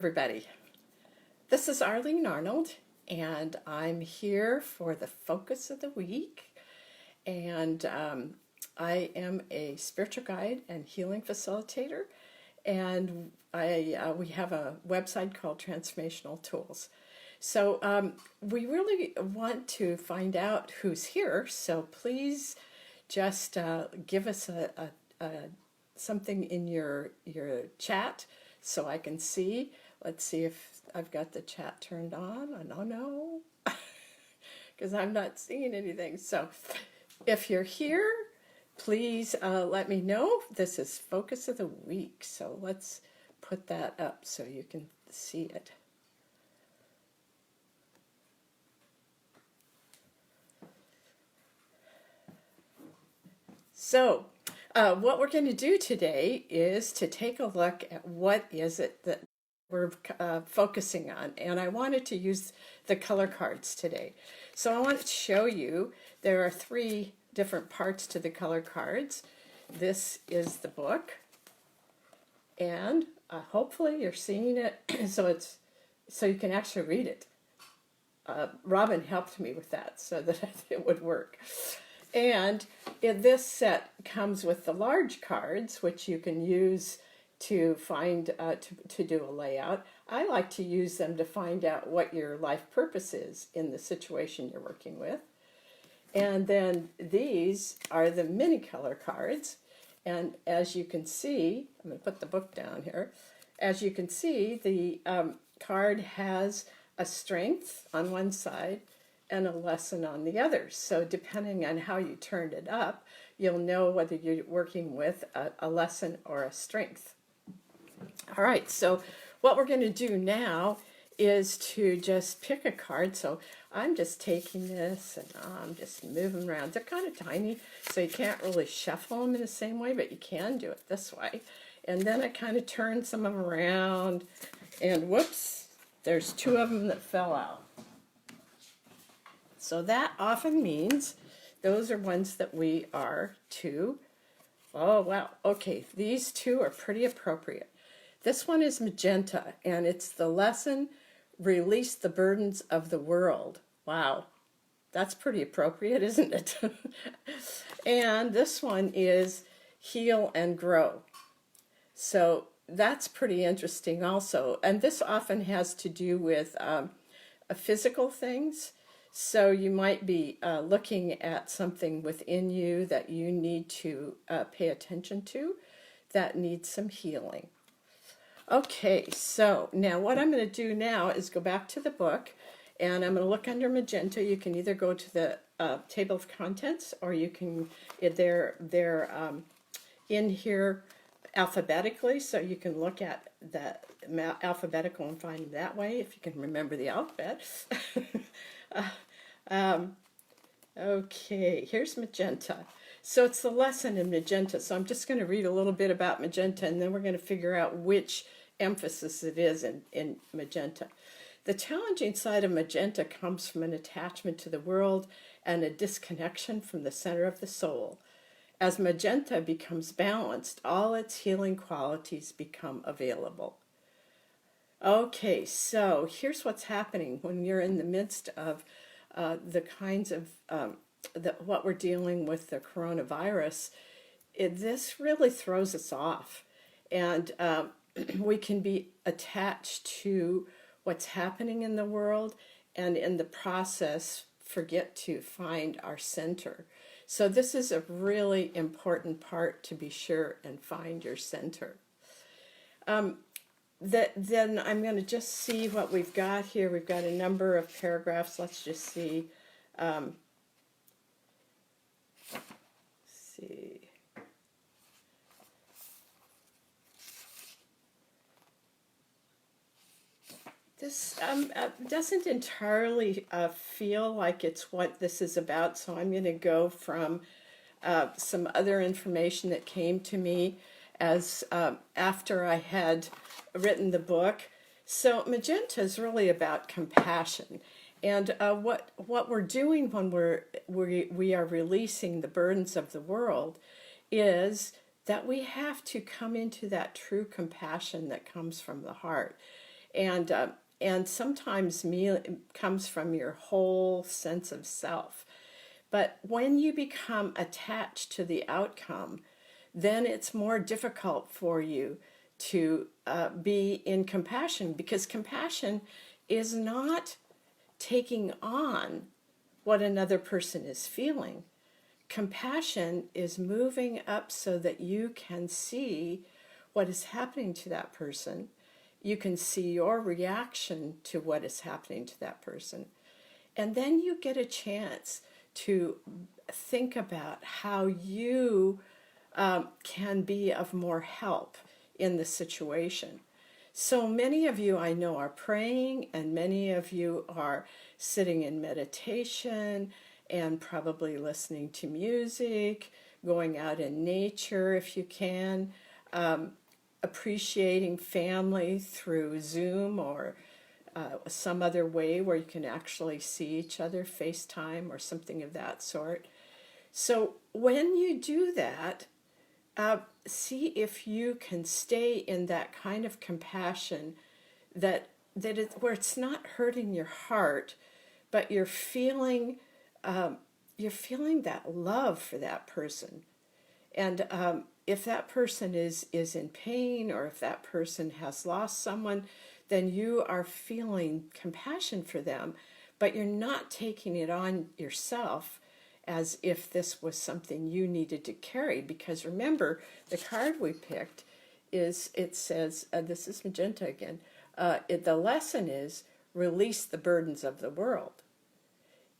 Everybody. This is Arlene Arnold, and I'm here for the focus of the week. And I am a spiritual guide and healing facilitator, and we have a website called Transformational Tools. So we really want to find out who's here. So please just give us something in your chat so I can see. Let's see if I've got the chat turned on. I don't know because I'm not seeing anything. So if you're here, please let me know. This is Focus of the Week. So let's put that up so you can see it. So what we're going to do today is to take a look at what is it that we're focusing on. And I wanted to use the color cards today. So I wanted to show you there are three different parts to the color cards. This is the book. And hopefully you're seeing it so you can actually read it. Robin helped me with that so that it would work. And this set comes with the large cards, which you can use to find to do a layout. I like to use them to find out what your life purpose is in the situation you're working with. And then these are the mini color cards. And as you can see, I'm going to put the book down here. As you can see, the card has a strength on one side and a lesson on the other. So depending on how you turned it up, you'll know whether you're working with a lesson or a strength. All right, so what we're going to do now is to just pick a card. So I'm just taking this and I'm just moving around. They're kind of tiny, so you can't really shuffle them in the same way, but you can do it this way. And then I kind of turn some of them around, and whoops, there's two of them that fell out. So that often means those are ones that we are to, oh wow, okay, these two are pretty appropriate. This one is magenta, and it's the lesson, Release the Burdens of the World. Wow, that's pretty appropriate, isn't it? And this one is Heal and Grow. So that's pretty interesting also. And this often has to do with physical things. So you might be looking at something within you that you need to pay attention to that needs some healing. Okay, so now what I'm going to do now is go back to the book, and I'm going to look under magenta. You can either go to the table of contents, or you can, they're in here alphabetically, so you can look at the alphabetical and find them that way, if you can remember the alphabet. Okay, here's magenta. So it's the lesson in magenta. So I'm just going to read a little bit about magenta, and then we're going to figure out which emphasis it is in magenta. The challenging side of magenta comes from an attachment to the world and a disconnection from the center of the soul. As magenta becomes balanced, all its healing qualities become available. Okay, so here's what's happening when you're in the midst of the kinds of what we're dealing with the coronavirus. This really throws us off, and we can be attached to what's happening in the world, and in the process forget to find our center. So this is a really important part, to be sure and find your center. Then I'm going to just see what we've got here. We've got a number of paragraphs. Let's just see. See. This doesn't entirely feel like it's what this is about, so I'm going to go from some other information that came to me as after I had written the book. So magenta is really about compassion, and what we're doing when we are releasing the burdens of the world is that we have to come into that true compassion that comes from the heart. and uh, and sometimes me comes from your whole sense of self. But when you become attached to the outcome, then it's more difficult for you to be in compassion, because compassion is not taking on what another person is feeling. Compassion is moving up so that you can see what is happening to that person. You can see your reaction to what is happening to that person. And then you get a chance to think about how you can be of more help in the situation. So many of you I know are praying, and many of you are sitting in meditation and probably listening to music, going out in nature if you can, appreciating family through Zoom or some other way where you can actually see each other, FaceTime or something of that sort. So when you do that, see if you can stay in that kind of compassion where it's not hurting your heart, but you're feeling that love for that person. And if that person is in pain, or if that person has lost someone, then you are feeling compassion for them, but you're not taking it on yourself as if this was something you needed to carry. Because remember, the card we picked it says, this is magenta again, the lesson is release the burdens of the world.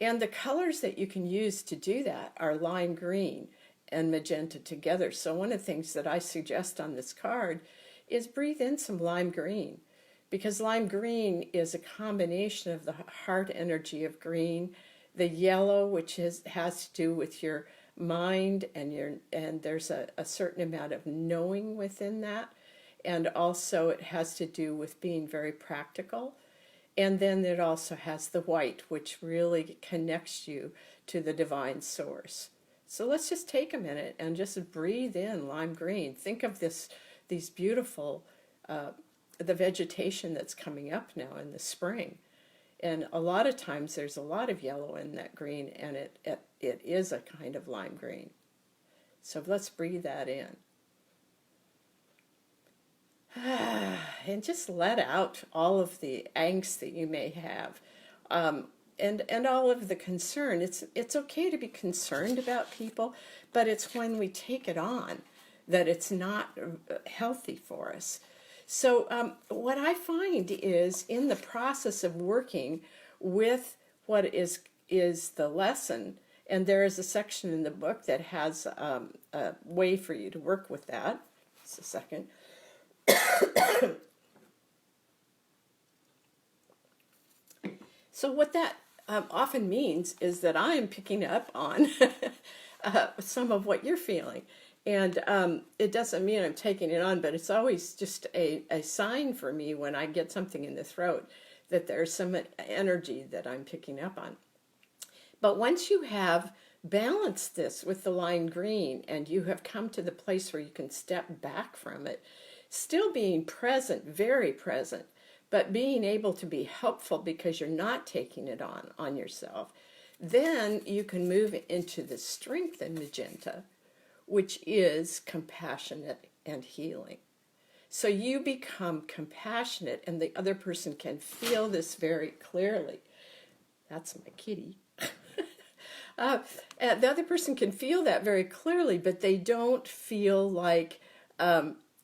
And the colors that you can use to do that are lime green and magenta together. So one of the things that I suggest on this card is breathe in some lime green, because lime green is a combination of the heart energy of green, the yellow, which has to do with your mind, and there's a certain amount of knowing within that, and also it has to do with being very practical. And then it also has the white, which really connects you to the divine source. So let's just take a minute and just breathe in lime green. Think of these beautiful, the vegetation that's coming up now in the spring. And a lot of times there's a lot of yellow in that green, and it is a kind of lime green. So let's breathe that in. And just let out all of the angst that you may have, and all of the concern. It's okay to be concerned about people, but it's when we take it on that it's not healthy for us. So what I find is, in the process of working with what is the lesson, and there is a section in the book that has a way for you to work with that. Just a second. So what that often means is that I am picking up on some of what you're feeling. And it doesn't mean I'm taking it on, but it's always just a sign for me when I get something in the throat that there's some energy that I'm picking up on. But once you have balanced this with the lime green, and you have come to the place where you can step back from it, still being present, very present, but being able to be helpful because you're not taking it on yourself, then you can move into the strength in magenta, which is compassionate and healing. So you become compassionate, and the other person can feel this very clearly. That's my kitty. The other person can feel that very clearly, but they don't feel like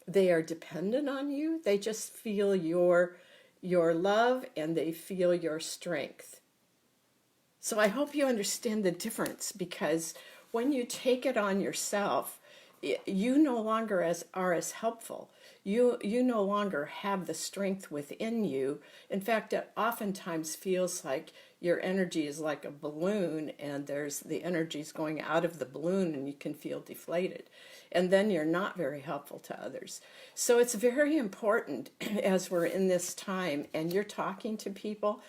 they are dependent on you. They just feel your love, and they feel your strength. So I hope you understand the difference, because when you take it on yourself, you no longer are as helpful. You no longer have the strength within you. In fact, it oftentimes feels like your energy is like a balloon, and the energy's going out of the balloon, and you can feel deflated. And then you're not very helpful to others. So it's very important, as we're in this time and you're talking to people,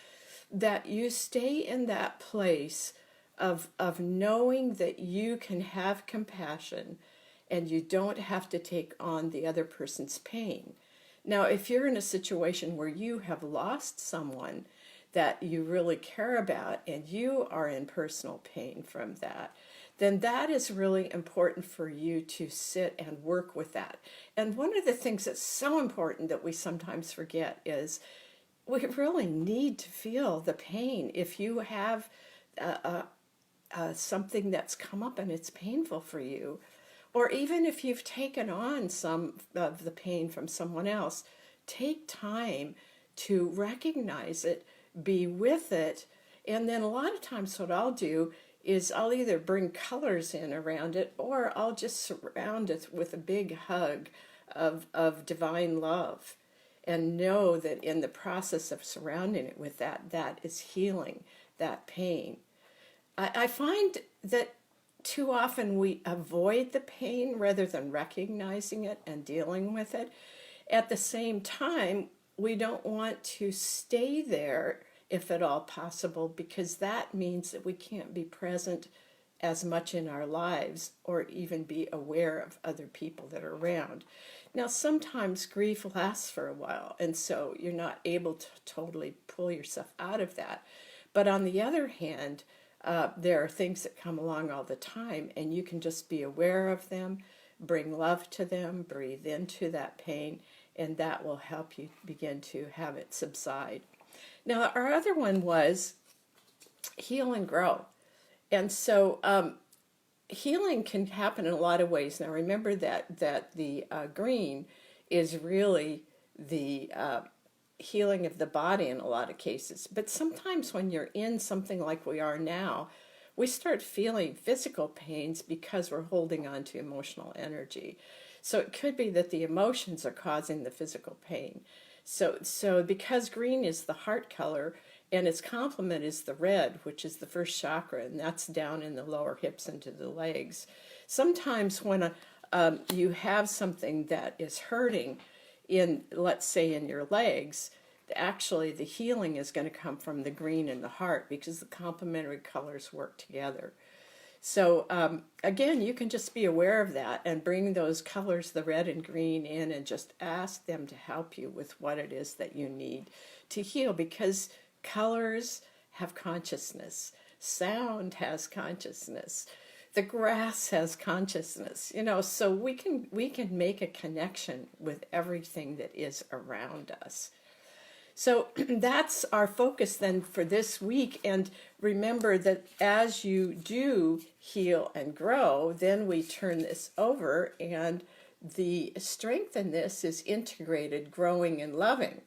that you stay in that place of knowing that you can have compassion, and you don't have to take on the other person's pain. Now, if you're in a situation where you have lost someone that you really care about and you are in personal pain from that, then that is really important for you to sit and work with that. And one of the things that's so important that we sometimes forget is we really need to feel the pain. If you have something that's come up and it's painful for you, or even if you've taken on some of the pain from someone else, take time to recognize it, be with it, and then a lot of times what I'll do is I'll either bring colors in around it or I'll just surround it with a big hug of divine love and know that in the process of surrounding it with that, that is healing that pain. I find that too often we avoid the pain rather than recognizing it and dealing with it. At the same time, we don't want to stay there if at all possible, because that means that we can't be present as much in our lives or even be aware of other people that are around. Now, sometimes grief lasts for a while, and so you're not able to totally pull yourself out of that. But on the other hand, there are things that come along all the time, and you can just be aware of them, bring love to them, breathe into that pain, and that will help you begin to have it subside. Now, our other one was heal and grow. And so healing can happen in a lot of ways. Now, remember that the green is really the healing of the body in a lot of cases. But sometimes when you're in something like we are now, we start feeling physical pains because we're holding on to emotional energy. So it could be that the emotions are causing the physical pain. So because green is the heart color and its complement is the red, which is the first chakra, and that's down in the lower hips into the legs. Sometimes when you have something that is hurting in, let's say, in your legs, actually the healing is going to come from the green in the heart because the complementary colors work together. So again, you can just be aware of that and bring those colors, the red and green, in and just ask them to help you with what it is that you need to heal, because colors have consciousness, sound has consciousness, the grass has consciousness, so we can make a connection with everything that is around us. So that's our focus then for this week. And remember that as you do heal and grow, then we turn this over, and the strength in this is integrated, growing, and loving.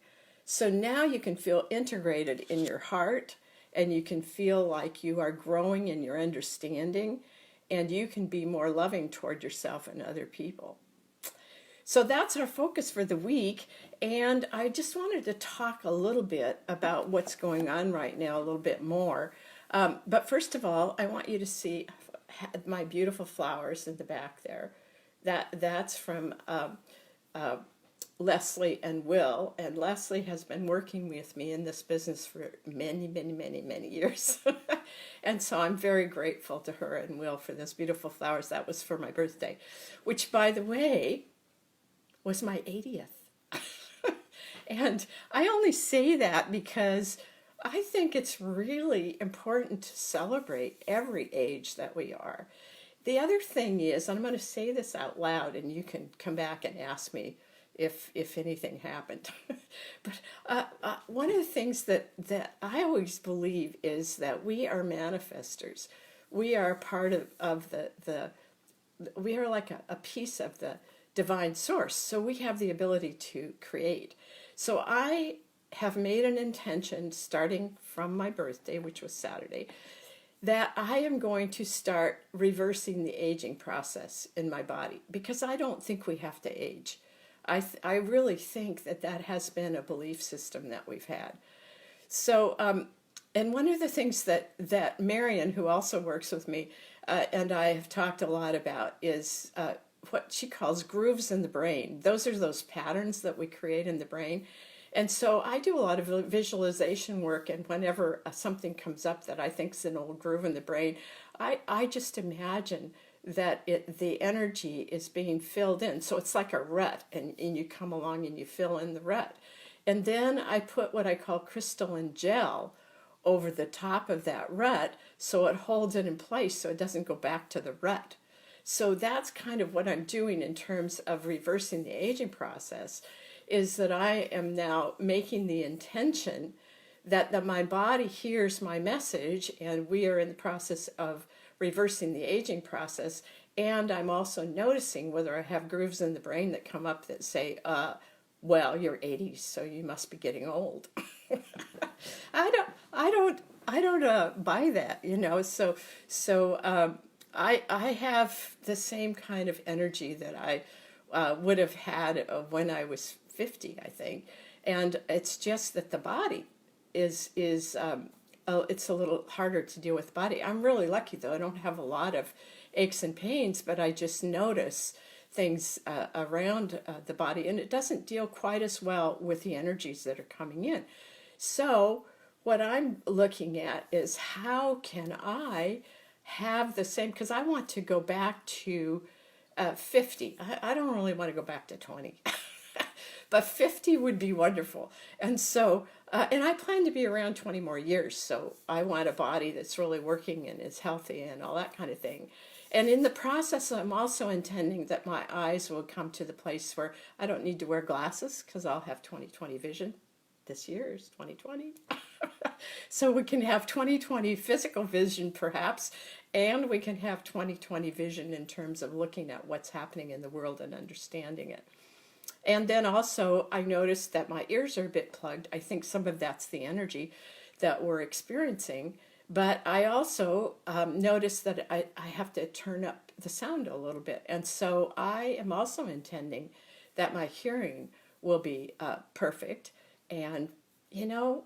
So now you can feel integrated in your heart, and you can feel like you are growing in your understanding, and you can be more loving toward yourself and other people. So that's our focus for the week, and I just wanted to talk a little bit about what's going on right now a little bit more. But first of all, I want you to see my beautiful flowers in the back there. That's from Leslie and Will, and Leslie has been working with me in this business for many, many, many, many years. And so I'm very grateful to her and Will for those beautiful flowers. That was for my birthday, which, by the way, was my 80th. And I only say that because I think it's really important to celebrate every age that we are. The other thing is, and I'm going to say this out loud, and you can come back and ask me if anything happened. But one of the things that I always believe is that we are manifestors. We are part of the we are like a piece of the divine source. So we have the ability to create. So I have made an intention starting from my birthday, which was Saturday, that I am going to start reversing the aging process in my body, because I don't think we have to age. I really think that has been a belief system that we've had. So, and one of the things that Marion, who also works with me, and I have talked a lot about is what she calls grooves in the brain. Those are those patterns that we create in the brain. And so I do a lot of visualization work, and whenever something comes up that I think is an old groove in the brain, I just imagine that the energy is being filled in. So it's like a rut, and you come along and you fill in the rut. And then I put what I call crystalline gel over the top of that rut so it holds it in place so it doesn't go back to the rut. So that's kind of what I'm doing in terms of reversing the aging process, is that I am now making the intention that my body hears my message, and we are in the process of reversing the aging process. And I'm also noticing whether I have grooves in the brain that come up that say, well, you're 80, so you must be getting old. I don't buy that, you know. I have the same kind of energy that I would have had when I was 50, I think, and it's just that the body is it's a little harder to deal with the body. I'm really lucky though; I don't have a lot of aches and pains, but I just notice things around the body, and it doesn't deal quite as well with the energies that are coming in. So what I'm looking at is how can I have the same, because I want to go back to 50. I don't really want to go back to 20. But 50 would be wonderful. And so, and I plan to be around 20 more years. So I want a body that's really working and is healthy and all that kind of thing. And in the process, I'm also intending that my eyes will come to the place where I don't need to wear glasses because I'll have 20/20 vision. This year is 2020. So we can have 20/20 physical vision perhaps, and we can have 20/20 vision in terms of looking at what's happening in the world and understanding it. And then also I noticed that my ears are a bit plugged. I think some of that's the energy that we're experiencing. But I also noticed that I have to turn up the sound a little bit. And so I am also intending that my hearing will be perfect. And, you know,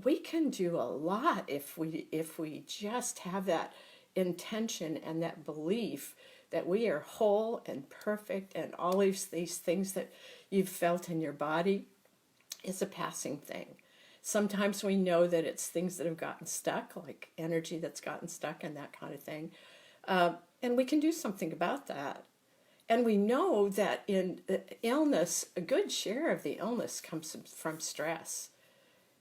we can do a lot if we just have that intention and that belief that we are whole and perfect, and all these things that you've felt in your body is a passing thing. Sometimes we know that it's things that have gotten stuck, like energy that's gotten stuck and that kind of thing. And we can do something about that. And we know that in illness, a good share of the illness comes from stress.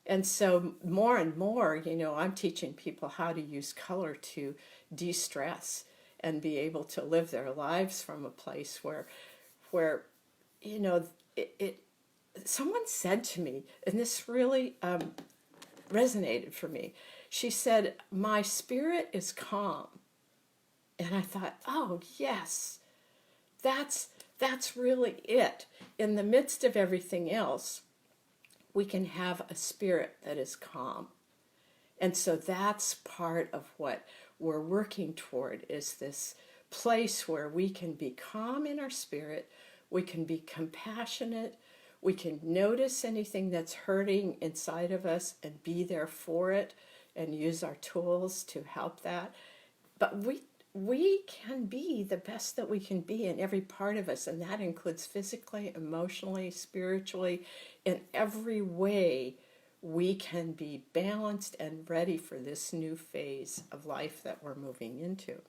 And so more and more, you know, I'm teaching people how to use color to de-stress and be able to live their lives from a place where you know, someone said to me, and this really resonated for me. She said, "My spirit is calm." And I thought, oh, yes, that's really it. In the midst of everything else, we can have a spirit that is calm. And so that's part of what we're working toward, is this place where we can be calm in our spirit, we can be compassionate, we can notice anything that's hurting inside of us and be there for it and use our tools to help that. But we can be the best that we can be in every part of us, and that includes physically, emotionally, spiritually, in every way. We can be balanced and ready for this new phase of life that we're moving into.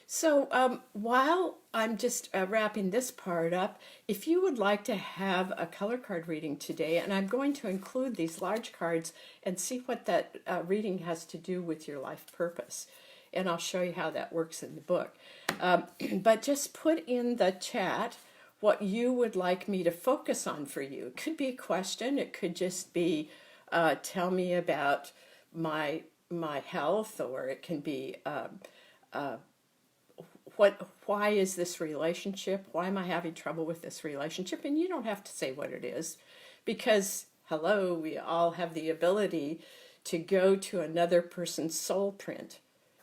So while I'm just wrapping this part up, if you would like to have a color card reading today, and I'm going to include these large cards and see what that reading has to do with your life purpose. And I'll show you how that works in the book. But just put in the chat what you would like me to focus on for you. It could be a question. It could just be tell me about my health, or it can be why is this relationship? Why am I having trouble with this relationship? And you don't have to say what it is, because hello, we all have the ability to go to another person's soul print.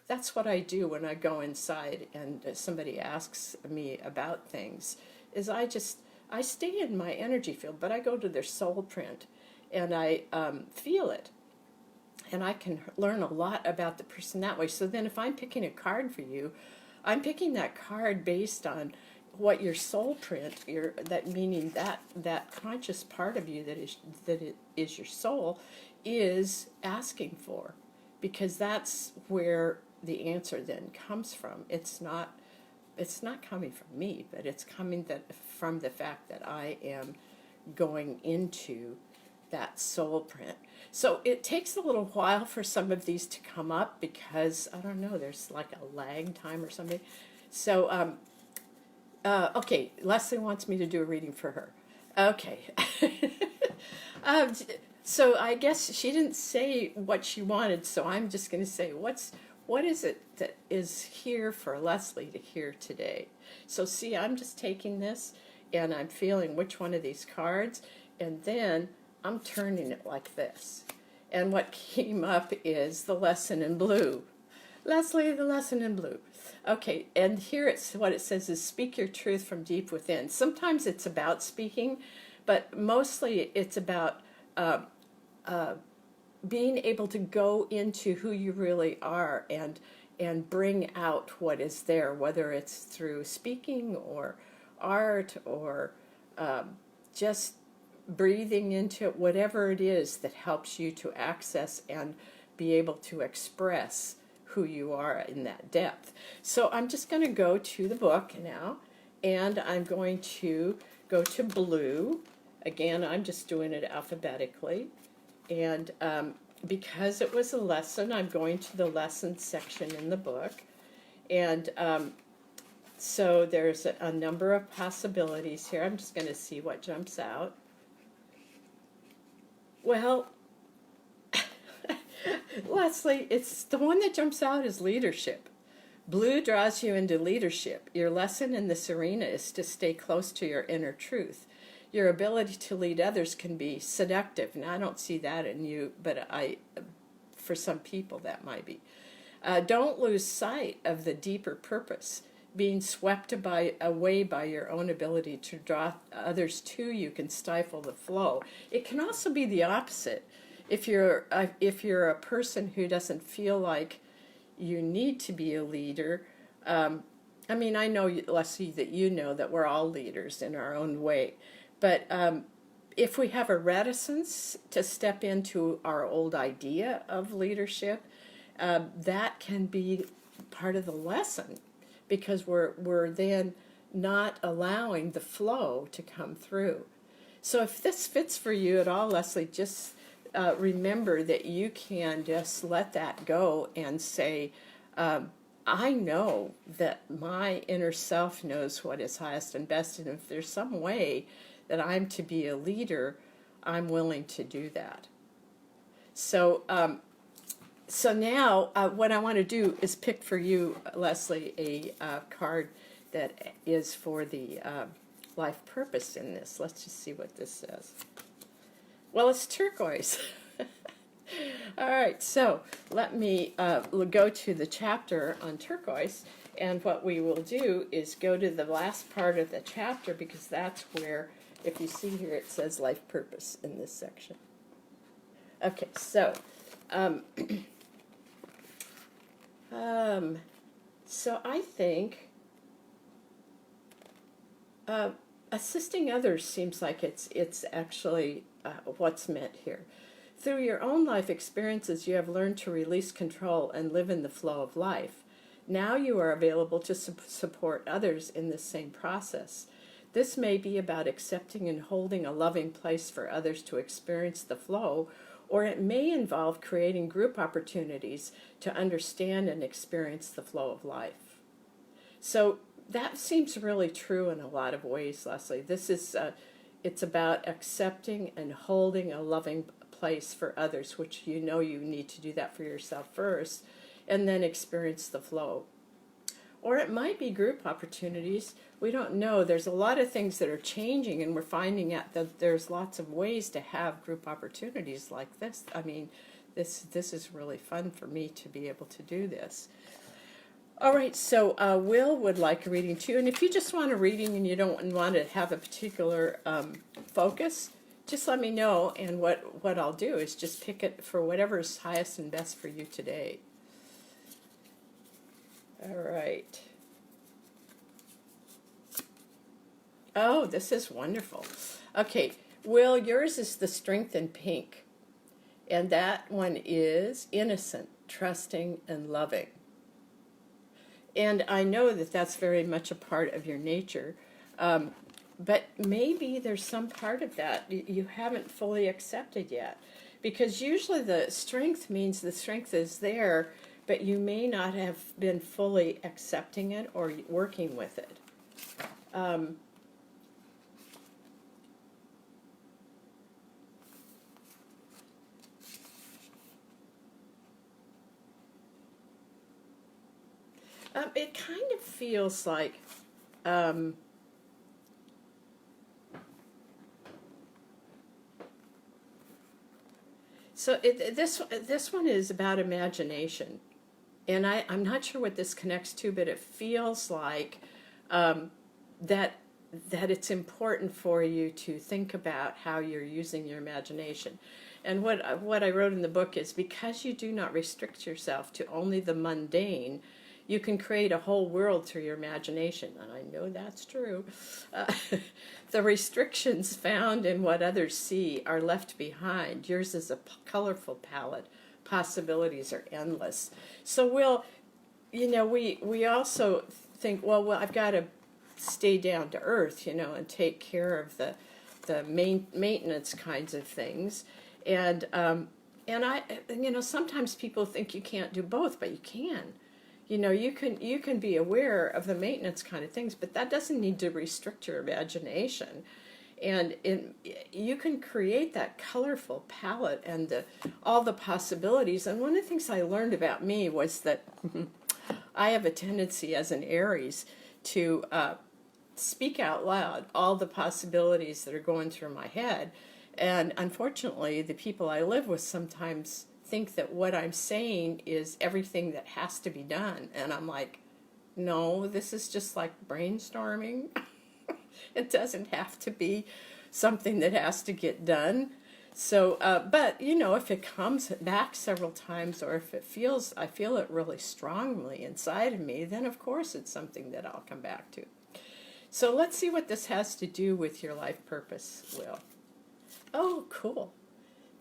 That's what I do when I go inside and somebody asks me about things, is I stay in my energy field, but I go to their soul print and I feel it. And I can learn a lot about the person that way. So then if I'm picking a card for you, I'm picking that card based on what your soul print, meaning that conscious part of you that is your soul, is asking for, because that's where the answer then comes from. It's not it's not coming from me, but it's coming from the fact that I am going into that soul print. So it takes a little while for some of these to come up because, I don't know, there's like a lag time or something. So, okay, Leslie wants me to do a reading for her. Okay. um, so I guess she didn't say what she wanted, so I'm just going to say, what is it that is here for Leslie to hear today? So see, I'm just taking this and I'm feeling which one of these cards, and then I'm turning it like this. And what came up is the lesson in blue. Leslie, the lesson in blue. Okay, and here it's what it says is speak your truth from deep within. Sometimes it's about speaking, but mostly it's about being able to go into who you really are and bring out what is there, whether it's through speaking or art or just breathing into it, whatever it is that helps you to access and be able to express who you are in that depth. So I'm just going to go to the book now, and I'm going to go to blue. Again, I'm just doing it alphabetically. And because it was a lesson, I'm going to the lesson section in the book. And so there's a number of possibilities here. I'm just going to see what jumps out. Well, Leslie, it's the one that jumps out is leadership. Blue draws you into leadership. Your lesson in this arena is to stay close to your inner truth. Your ability to lead others can be seductive, and I don't see that in you, but for some people that might be. Don't lose sight of the deeper purpose. Being swept away by your own ability to draw others to you can stifle the flow. It can also be the opposite. If you're a person who doesn't feel like you need to be a leader, I mean, I know, Leslie, that you know that we're all leaders in our own way, but if we have a reticence to step into our old idea of leadership, that can be part of the lesson, because we're then not allowing the flow to come through. So if this fits for you at all, Leslie, just remember that you can just let that go and say, I know that my inner self knows what is highest and best, and if there's some way that I'm to be a leader, I'm willing to do that. So so now what I want to do is pick for you, Leslie, a card that is for the life purpose in this. Let's just see what this says. Well, it's turquoise. All right, so let me go to the chapter on turquoise, and what we will do is go to the last part of the chapter, because that's where, if you see here, it says life purpose in this section. Okay, so so I think assisting others seems like it's actually what's meant here. Through your own life experiences, you have learned to release control and live in the flow of life. Now you are available to support others in this same process. This may be about accepting and holding a loving place for others to experience the flow, or it may involve creating group opportunities to understand and experience the flow of life. So that seems really true in a lot of ways, Leslie. This is it's about accepting and holding a loving place for others, which you know you need to do that for yourself first, and then experience the flow. Or it might be group opportunities. We don't know. There's a lot of things that are changing, and we're finding out that there's lots of ways to have group opportunities like this. I mean, this is really fun for me to be able to do this. All right, so Will would like a reading too, and if you just want a reading and you don't want to have a particular focus, just let me know, and what I'll do is just pick it for whatever is highest and best for you today. All right. Oh, this is wonderful. Okay, Will, yours is the strength in pink, and that one is innocent, trusting, and loving. And I know that that's very much a part of your nature. But maybe there's some part of that you haven't fully accepted yet. Because usually the strength means the strength is there, but you may not have been fully accepting it or working with it. It kind of feels like this one is about imagination, and I'm not sure what this connects to, but it feels like that it's important for you to think about how you're using your imagination. And what I wrote in the book is, because you do not restrict yourself to only the mundane, you can create a whole world through your imagination. And I know that's true. Uh, the restrictions found in what others see are left behind. Yours is a colorful palette. Possibilities are endless. So we also think, well, I've got to stay down to earth, and take care of the maintenance kinds of things. And I, sometimes people think you can't do both, but you can. You can be aware of the maintenance kind of things, but that doesn't need to restrict your imagination. And you can create that colorful palette and all the possibilities. And one of the things I learned about me was that I have a tendency as an Aries to speak out loud all the possibilities that are going through my head. And unfortunately, the people I live with sometimes think that what I'm saying is everything that has to be done. And I'm like, no, this is just like brainstorming. It doesn't have to be something that has to get done. So, but if it comes back several times, or if I feel it really strongly inside of me, then of course it's something that I'll come back to. So let's see what this has to do with your life purpose, Will. Oh, cool.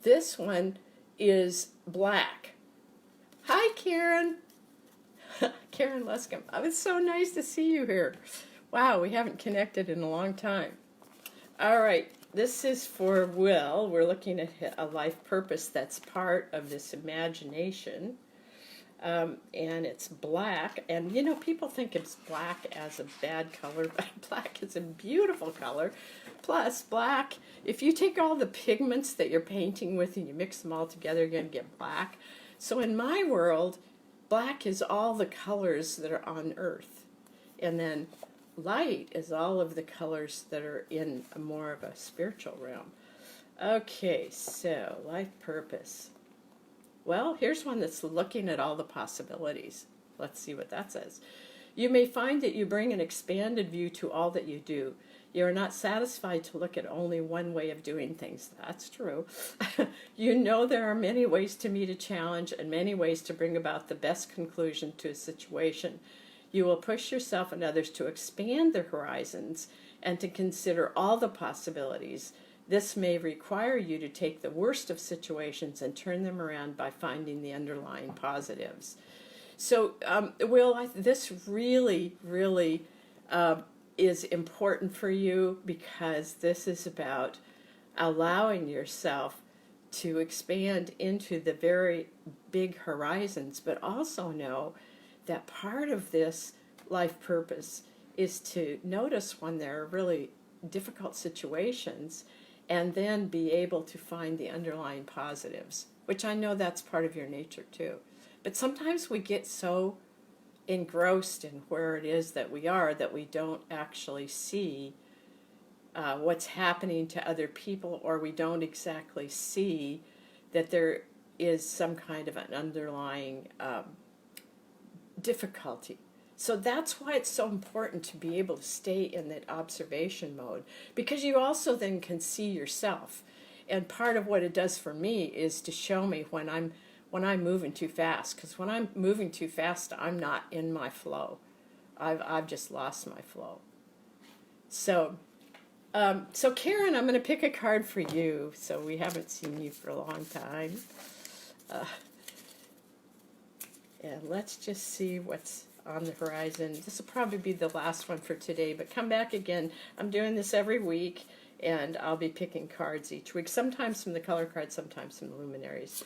This one is black. Hi, Karen. Karen Luscombe. Oh, it's so nice to see you here. Wow, we haven't connected in a long time. All right, this is for Will. We're looking at a life purpose that's part of this imagination. And it's black. And, people think it's black as a bad color, but black is a beautiful color. Plus, black, if you take all the pigments that you're painting with and you mix them all together, you're going to get black. So in my world, black is all the colors that are on Earth. And then light is all of the colors that are in more of a spiritual realm. Okay, so life purpose. Well, here's one that's looking at all the possibilities. Let's see what that says. You may find that you bring an expanded view to all that you do. You are not satisfied to look at only one way of doing things. That's true. You know there are many ways to meet a challenge and many ways to bring about the best conclusion to a situation. You will push yourself and others to expand their horizons and to consider all the possibilities. This may require you to take the worst of situations and turn them around by finding the underlying positives. So, Will, this really, really is important for you, because this is about allowing yourself to expand into the very big horizons, but also know that part of this life purpose is to notice when there are really difficult situations and then be able to find the underlying positives, which I know that's part of your nature too. But sometimes we get so engrossed in where it is that we are that we don't actually see what's happening to other people, or we don't exactly see that there is some kind of an underlying difficulty. So that's why it's so important to be able to stay in that observation mode, because you also then can see yourself. And part of what it does for me is to show me when I'm moving too fast, because when I'm moving too fast, I'm not in my flow. I've just lost my flow. So Karen, I'm going to pick a card for you. So we haven't seen you for a long time. And let's just see what's on the horizon. This will probably be the last one for today, but come back again. I'm doing this every week, and I'll be picking cards each week, sometimes from the color cards, sometimes from the luminaries.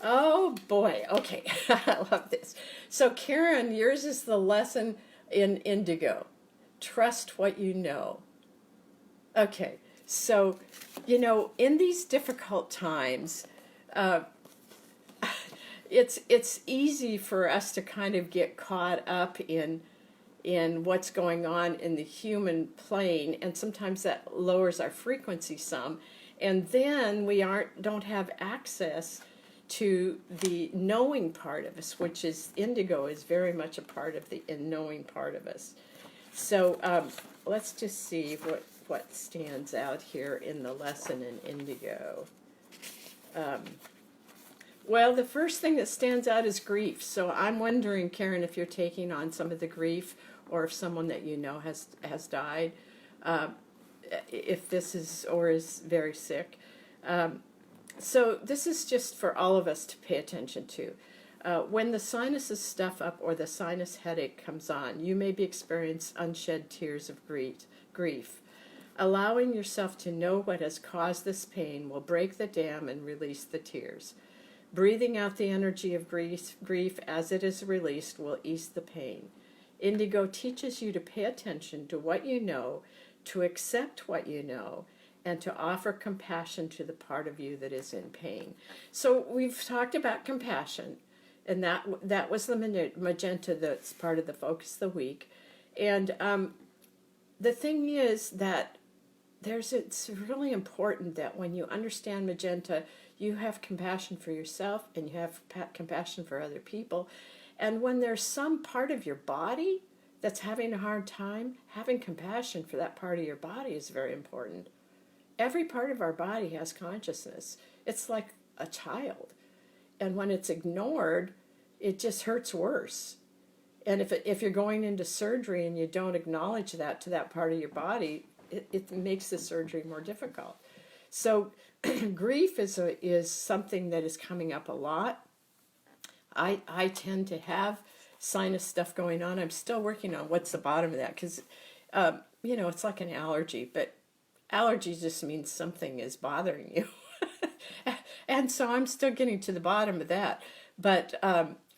Oh boy, okay, I love this. So Karen, yours is the lesson in indigo. Trust what you know. Okay, so, in these difficult times, it's easy for us to kind of get caught up in what's going on in the human plane, and sometimes that lowers our frequency some, and then we don't have access to the knowing part of us, which is indigo is very much a part of the knowing part of us. So let's just see what stands out here in the lesson in indigo. Well, the first thing that stands out is grief. So I'm wondering, Karen, if you're taking on some of the grief, or if someone that you know has died, if this is or is very sick. So this is just for all of us to pay attention to. When the sinuses stuff up or the sinus headache comes on, you may be experiencing unshed tears of grief. Allowing yourself to know what has caused this pain will break the dam and release the tears. Breathing out the energy of grief as it is released will ease the pain. Indigo teaches you to pay attention to what you know, to accept what you know, and to offer compassion to the part of you that is in pain. So we've talked about compassion, and that was the magenta that's part of the focus of the week. And the thing is that it's really important that when you understand magenta, you have compassion for yourself and you have compassion for other people. And when there's some part of your body that's having a hard time, having compassion for that part of your body is very important. Every part of our body has consciousness. It's like a child. And when it's ignored, it just hurts worse. And if you're going into surgery and you don't acknowledge that to that part of your body, it makes the surgery more difficult. So grief is something that is coming up a lot. I tend to have sinus stuff going on. I'm still working on what's the bottom of that, because it's like an allergy, but allergy just means something is bothering you. And so I'm still getting to the bottom of that. But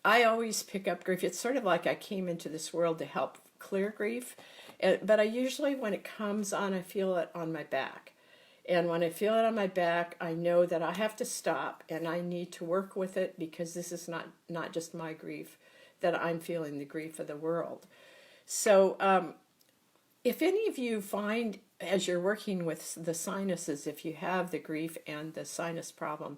I always pick up grief. It's sort of like I came into this world to help clear grief. But I usually, when it comes on, I feel it on my back. And when I feel it on my back, I know that I have to stop and I need to work with it, because this is not just my grief, that I'm feeling the grief of the world. So if any of you find, as you're working with the sinuses, if you have the grief and the sinus problem,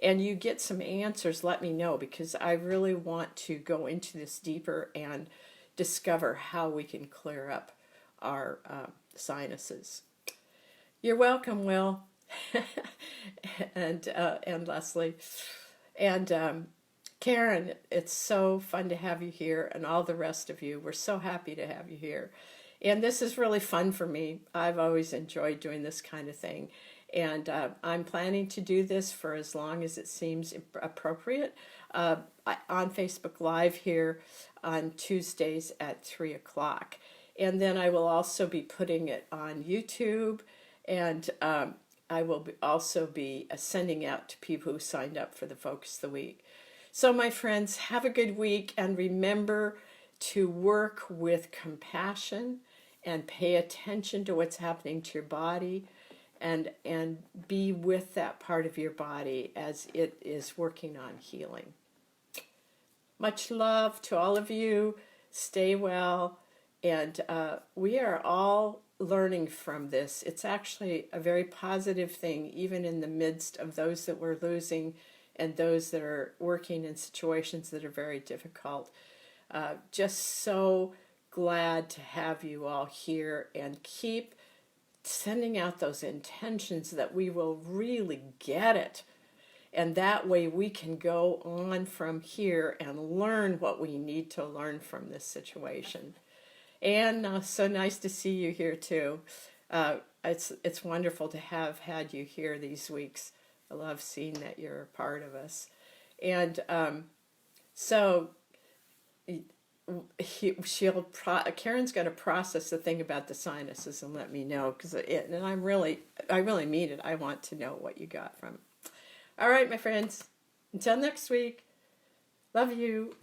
and you get some answers, let me know, because I really want to go into this deeper and discover how we can clear up our sinuses. You're welcome, Will, and Leslie, and Karen. It's so fun to have you here, and all the rest of you. We're so happy to have you here, and this is really fun for me. I've always enjoyed doing this kind of thing, and I'm planning to do this for as long as it seems appropriate. On Facebook Live here on Tuesdays at 3 o'clock, and then I will also be putting it on YouTube. And I will also be sending out to people who signed up for the Focus of the Week. So my friends, have a good week, and remember to work with compassion and pay attention to what's happening to your body, and be with that part of your body as it is working on healing. Much love to all of you. Stay well, and we are all learning from this. It's actually a very positive thing, even in the midst of those that we're losing and those that are working in situations that are very difficult. Just so glad to have you all here, and keep sending out those intentions that we will really get it. And that way we can go on from here and learn what we need to learn from this situation. And so nice to see you here too. It's wonderful to have had you here these weeks. I love seeing that you're a part of us. And so Karen's going to process the thing about the sinuses and let me know, and I really mean it. I want to know what you got from it. All right, my friends. Until next week. Love you.